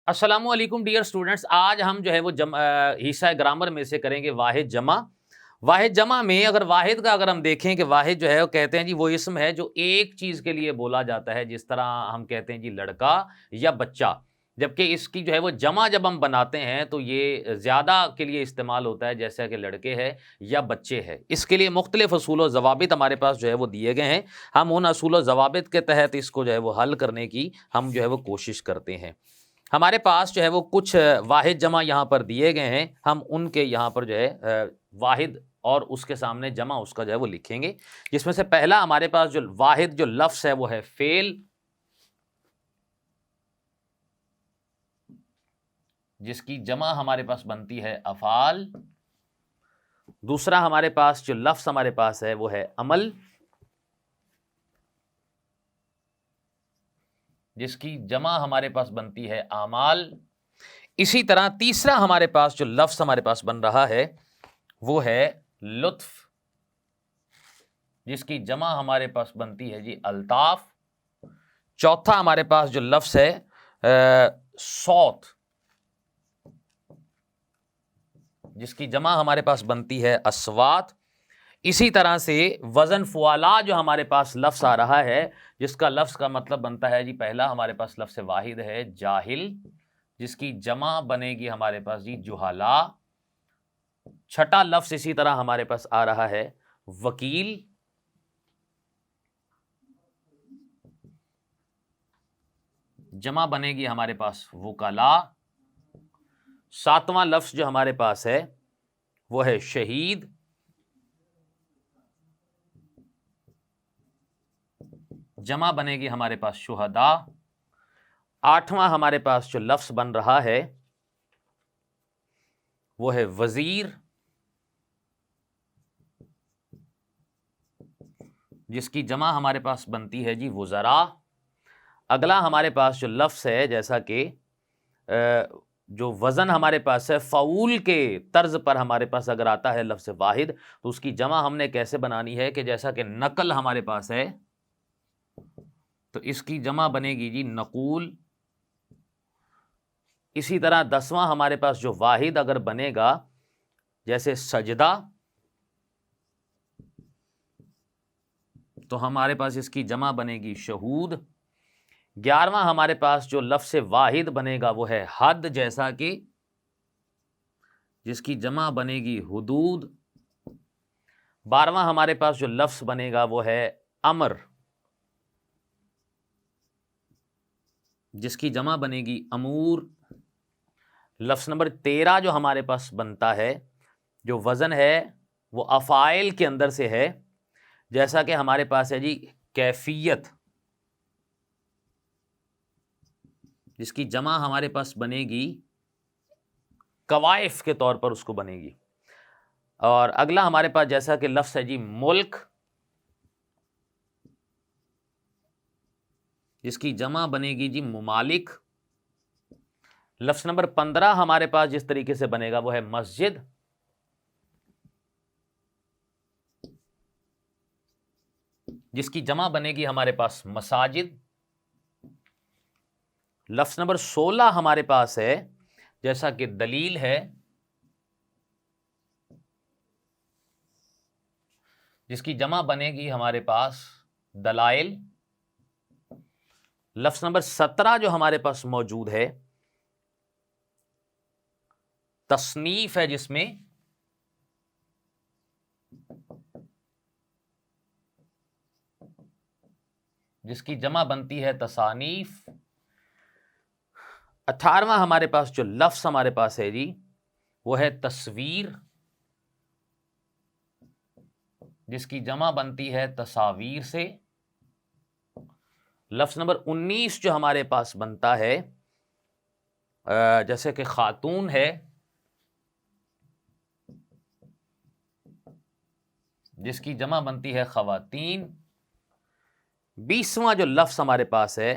अस्सलामुअलैकुम dear students, आज हम जो है वो हिस्सा ग्रामर में से करेंगे वाहिद जमा। वाहिद जमा में अगर वाहिद का अगर हम देखें कि वाहिद जो है वो कहते हैं जी वो इसम है जो एक चीज़ के लिए बोला जाता है, जिस तरह हम कहते हैं जी लड़का या बच्चा। जबकि इसकी जो है वो जमा जब हम बनाते हैं तो ये ज़्यादा के लिए इस्तेमाल होता है, जैसा कि लड़के हैं या बच्चे हैं। इसके लिए मुख्तलिफ असूल व ज़वाबित हमारे पास जो है वो दिए गए हैं। हम उन असूल व ज़वाबित के तहत इसको जो है वो हल करने की हम जो है वो कोशिश करते हैं। हमारे पास जो है वो कुछ वाहिद जमा यहाँ पर दिए गए हैं, हम उनके यहाँ पर जो है वाहिद और उसके सामने जमा उसका जो है वो लिखेंगे। जिसमें से पहला हमारे पास जो वाहिद जो लफ्ज़ है वो है फेल, जिसकी जमा हमारे पास बनती है अफ़ाल। दूसरा हमारे पास जो लफ्ज़ हमारे पास है वो है अमल, जिसकी जमा हमारे पास बनती है आमाल। इसी तरह तीसरा हमारे पास जो लफ्ज़ हमारे पास बन रहा है वो है लुत्फ, जिसकी जमा हमारे पास बनती है जी अल्ताफ। चौथा हमारे पास जो लफ्ज़ है सौत, जिसकी जमा हमारे पास बनती है अस्वात। इसी तरह से वज़न फ़ुआला जो हमारे पास लफ्ज़ आ रहा है, जिसका लफ्ज़ का मतलब बनता है जी, पहला हमारे पास लफ्ज़ वाहिद है जाहिल, जिसकी जमा बनेगी हमारे पास जी जुहाला। छठा लफ्ज़ इसी तरह हमारे पास आ रहा है वकील, जमा बनेगी हमारे पास वुकला। सातवां लफ्ज़ जो हमारे पास है वो है शहीद, जमा बनेगी हमारे पास शुहदा। आठवां हमारे पास जो लफ्ज़ बन रहा है वो है वज़ीर, जिसकी जमा हमारे पास बनती है जी वुज़रा। अगला हमारे पास जो लफ्ज़ है, जैसा कि जो वज़न हमारे पास है फ़ऊल के तर्ज पर हमारे पास अगर आता है लफ्ज़ वाहिद, तो उसकी जमा हमने कैसे बनानी है कि जैसा कि नकल हमारे पास है तो इसकी जमा बनेगी जी नकूल। इसी तरह 10वां हमारे पास जो वाहिद अगर बनेगा जैसे सजदा, तो हमारे पास इसकी जमा बनेगी शहूद। 11वां हमारे पास जो लफ्ज़ वाहिद बनेगा वो है हद, जैसा कि जिसकी जमा बनेगी हुदूद। 12वां हमारे पास जो लफ्ज़ बनेगा वो है अमर, जिसकी जमा बनेगी अमूर। लफ्ज़ नंबर 13 जो हमारे पास बनता है, जो वज़न है वो अफ़ाइल के अंदर से है, जैसा कि हमारे पास है जी कैफियत, जिसकी जमा हमारे पास बनेगी कवाइफ के तौर पर उसको बनेगी। और अगला हमारे पास जैसा कि लफ्ज़ है जी मुल्क, जिसकी जमा बनेगी जी मुमालिक। लफ्ज़ नंबर 15 हमारे पास जिस तरीके से बनेगा वो है मस्जिद, जिसकी जमा बनेगी हमारे पास मसाजिद। लफ्ज़ नंबर 16 हमारे पास है जैसा कि दलील है, जिसकी जमा बनेगी हमारे पास दलाइल। लफ्ज़ नंबर 17 जो हमारे पास मौजूद है तस्नीफ है, जिसमें जिसकी जमा बनती है तसानीफ। 18वां हमारे पास जो लफ्ज़ हमारे पास है जी वो है तस्वीर, जिसकी जमा बनती है तसावीर से। लफ्ज़ नंबर 19 जो हमारे पास बनता है जैसे कि खातून है, जिसकी जमा बनती है खवातीन। 20वां जो लफ्ज़ हमारे पास है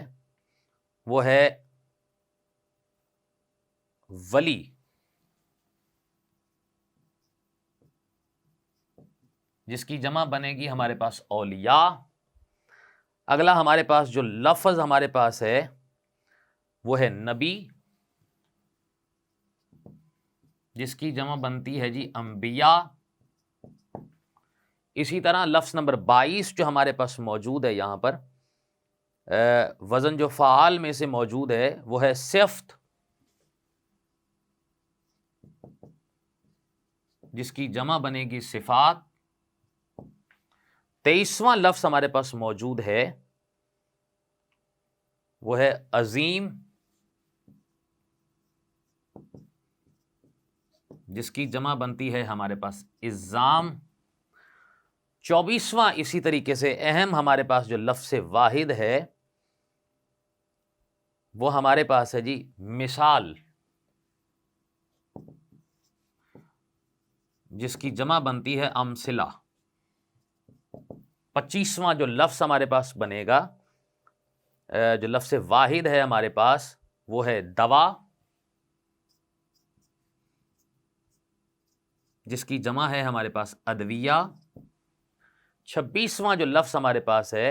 वो है वली, जिसकी जमा बनेगी हमारे पास औलिया। अगला हमारे पास जो लफ्ज हमारे पास है वो है नबी, जिसकी जमा बनती है जी अंबिया। इसी तरह लफ्ज नंबर 22 जो हमारे पास मौजूद है यहां पर, वजन जो फ़ाल में से मौजूद है वो है सिफ्त, जिसकी जमा बनेगी सिफात। 23वां लफ्ज हमारे पास मौजूद है वो है अजीम, जिसकी जमा बनती है हमारे पास इज़्ज़ाम। 24वां इसी तरीके से अहम हमारे पास जो लफ्ज़ वाहिद है वो हमारे पास है जी मिसाल, जिसकी जमा बनती है अमसिला। 25वां जो लफ्ज़ हमारे पास बनेगा, जो लफ्ज़ वाहिद है हमारे पास वो है दवा, जिसकी जमा है हमारे पास अदविया। 26वां जो लफ्ज़ हमारे पास है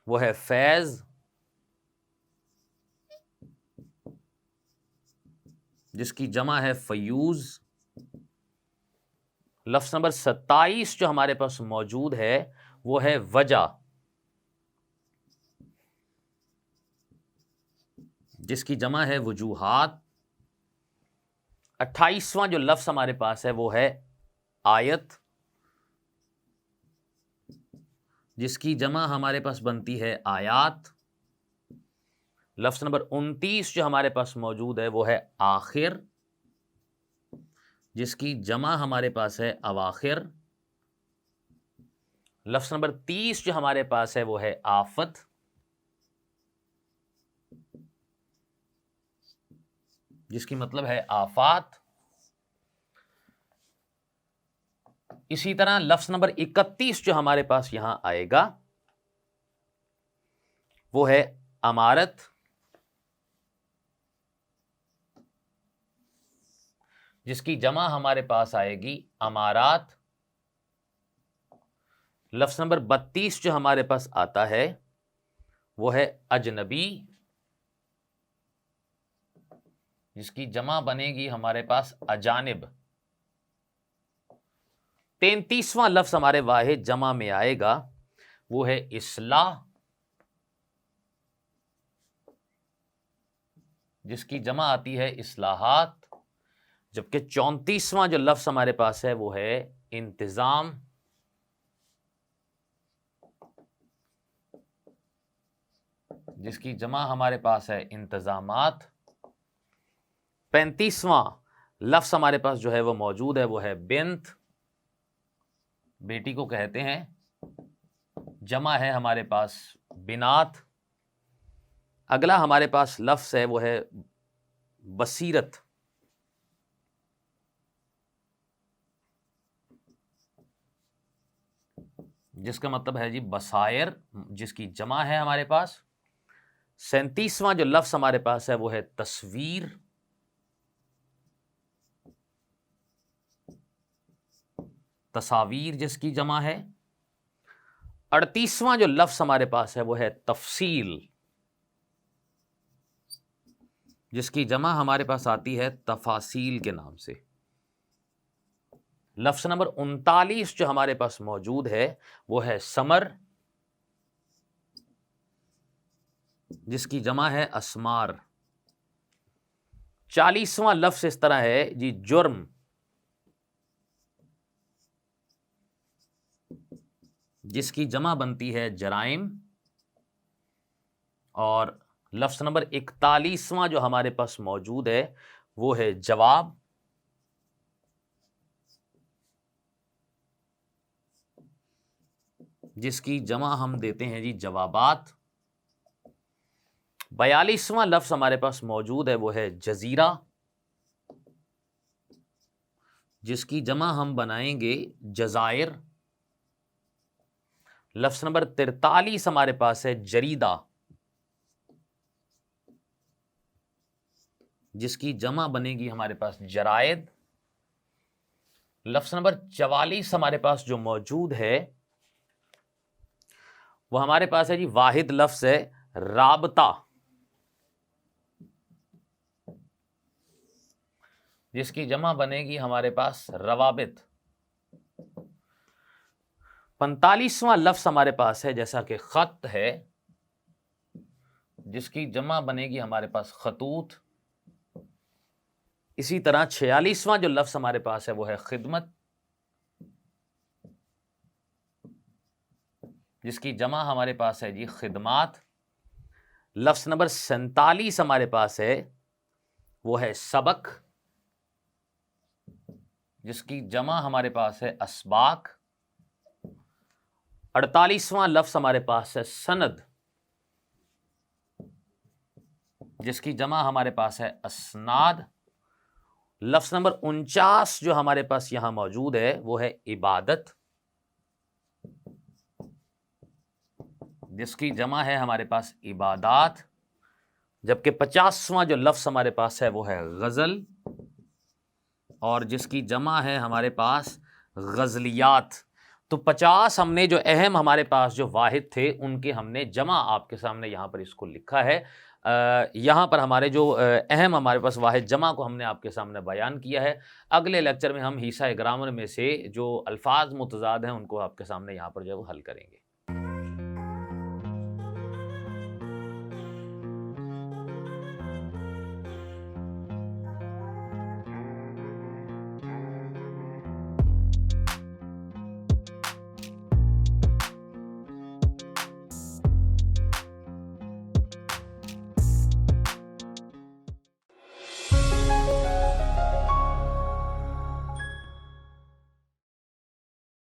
वो है फैज़, जिसकी जमा है फयूज़। लफ्ज़ नंबर 27 जो हमारे पास मौजूद है वो है वजह, जिसकी जमा है वजूहात। 28वां जो लफ्ज़ हमारे पास है वो है आयत, जिसकी जमा हमारे पास बनती है आयात। लफ्ज़ नंबर 29 जो हमारे पास मौजूद है वो है आखिर, जिसकी जमा हमारे पास है अवाखिर। लफ्ज़ नंबर 30 जो हमारे पास है वो है आफत, जिसकी मतलब है आफात। इसी तरह लफ्ज़ नंबर 31 जो हमारे पास यहां आएगा वो है अमारत, जिसकी जमा हमारे पास आएगी अमारात। लफ्ज़ नंबर 32 जो हमारे पास आता है वो है अजनबी, जिसकी जमा बनेगी हमारे पास अजानिब। 33वां लफ्ज़ हमारे वाहिद जमा में आएगा वो है इस्लाह, जिसकी जमा आती है इस्लाहात। जबकि 34वां जो लफ्ज़ हमारे पास है वो है इंतज़ाम, जिसकी जमा हमारे पास है इंतज़ामात। 35वां लफ्ज़ हमारे पास जो है वो मौजूद है वो है बिन्त, बेटी को कहते हैं। जमा है हमारे पास बिनात। अगला हमारे पास लफ्ज़ है वो है बसीरत, जिसका मतलब है जी बसायर, जिसकी जमा है हमारे पास। 37वां जो लफ्ज़ हमारे पास है वो है तस्वीर, तस्वीर जिसकी जमा है। 38वां जो लफ्ज़ हमारे पास है वो है तफसील, जिसकी जमा हमारे पास आती है तफासील के नाम से। लफ्ज़ नंबर 39 जो हमारे पास मौजूद है वो है समर, जिसकी जमा है असमार। 40वां लफ्ज़ इस तरह है जी जुर्म, जिसकी जमा बनती है जराइम। और लफ्ज़ नंबर 41वां जो हमारे पास मौजूद है वो है जवाब, जिसकी जमा हम देते हैं जी जवाबात। 42वां लफ्ज़ हमारे पास मौजूद है वो है जजीरा, जिसकी जमा हम बनाएंगे जजायर। लफ्ज़ नंबर 43 हमारे पास है जरीदा, जिसकी जमा बनेगी हमारे पास जरायद। लफ्ज नंबर 44 हमारे पास जो मौजूद है वो हमारे पास है जी, वाहिद लफ्ज है राबता, जिसकी जमा बनेगी हमारे पास रवाबित। 45वां लफ्ज हमारे पास है जैसा कि खत है, जिसकी जमा बनेगी हमारे पास खतूत। इसी तरह 46वां जो लफ्ज हमारे पास है वो है खिदमत, जिसकी जमा हमारे पास है जी खिदमात। लफ्ज नंबर 47 हमारे पास है वो है सबक, जिसकी जमा हमारे पास है अस्बाक। 48वां लफ्ज हमारे पास है सनद, जिसकी जमा हमारे पास है असनाद। लफ्ज नंबर 49 जो हमारे पास यहां मौजूद है वो है इबादत, जिसकी जमा है हमारे पास इबादात। जबकि 50वां जो लफ्ज हमारे पास है वो है गजल, और जिसकी जमा है हमारे पास गजलियात। तो 50 हमने जो अहम हमारे पास जो वाहिद थे उनके हमने जमा आपके सामने यहाँ पर इसको लिखा है। यहाँ पर हमारे जो अहम हमारे पास वाहिद जमा को हमने आपके सामने बयान किया है। अगले लेक्चर में हम हिस्सा ग्रामर में से जो अल्फाज मुतज़ाद हैं उनको आपके सामने यहाँ पर जो है वो हल करेंगे।